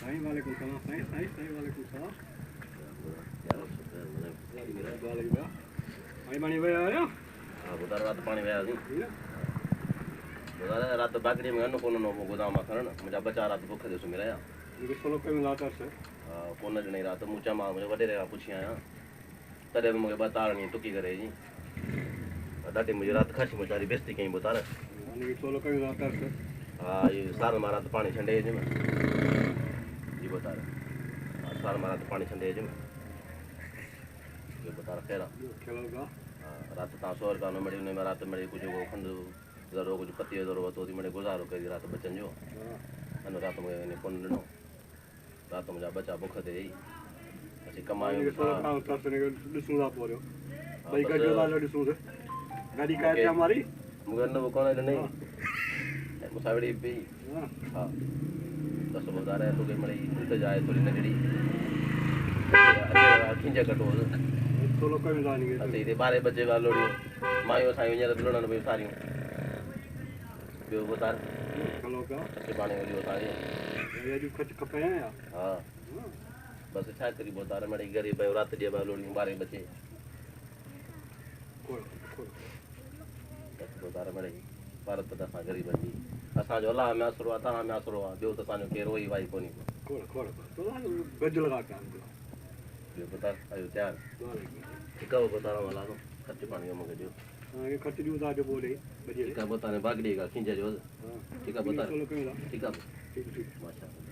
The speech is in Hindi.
साईं वालेकुम सलाम साईं वालेकुम सलाम पानी पानी वे आया हां बुधार रात पानी वे आसी बुधार रात बागड़ी में न कोनो नो गोदाम खरन मुझा बचा रात भूख दे सुमिरा या मुझे सोलो कोई लाता से कोन नहीं रात मुचा मा मुझे वडे रे पूछिया या तदे मुझे बतारनी टुकी करे जी दादी मुझे रात खासी मुचारी बेइज्जती कई बुधार मुझे सोलो कोई लाता से हां ये सार मारा तो पानी ठंडे जी में जी बुधार सार मारा तो पानी ठंडे जी में ये बुधार खेरा खेलोगा रात ता सोर का न मड़ी ने रात मड़ी कुछ वो खंड जरो कुछ पत्ती जरो तो मड़ी गुजारो करी रात बचन जो अन रात में ने कोन नो रात मुझा बच्चा भूख दे પછી કમાયો काम करते ने दिसूला पोरो भाई का जो वाला दिसू से गाड़ी का क्या हमारी मुगन वो कौन है नहीं मुसावड़ी भी हां बस बता रहे तो के मड़ी उल्टे जाए थोड़ी नजरी अच्छा खिंचे कटो सोलो कोई जानी है अच्छा इधर 12 बजे वालो मायो सायो ने लोणा ने सारी जो बता चलो का अच्छे पानी वाली सारी ये जो खच कपे हैं यार हां बस छा करी बता रहे मड़ी गरीब है रात जे वालो 12 बजे कोई बता रहे मड़ी भारत त असा गरीब जी असा जो अल्लाह में असरो था में असरो जो त सानो के रोई भाई कोनी कोड़ तो गज लगा काम जो बता आयो तैयार ठीक है बता रहा वाला तो खर्च पानी में मगे जो हां ये खर्च जो जो बोले बजे ठीक है बता ने बागड़ी का खिंचे जो हां ठीक है बता ठीक है ठीक माशाल्लाह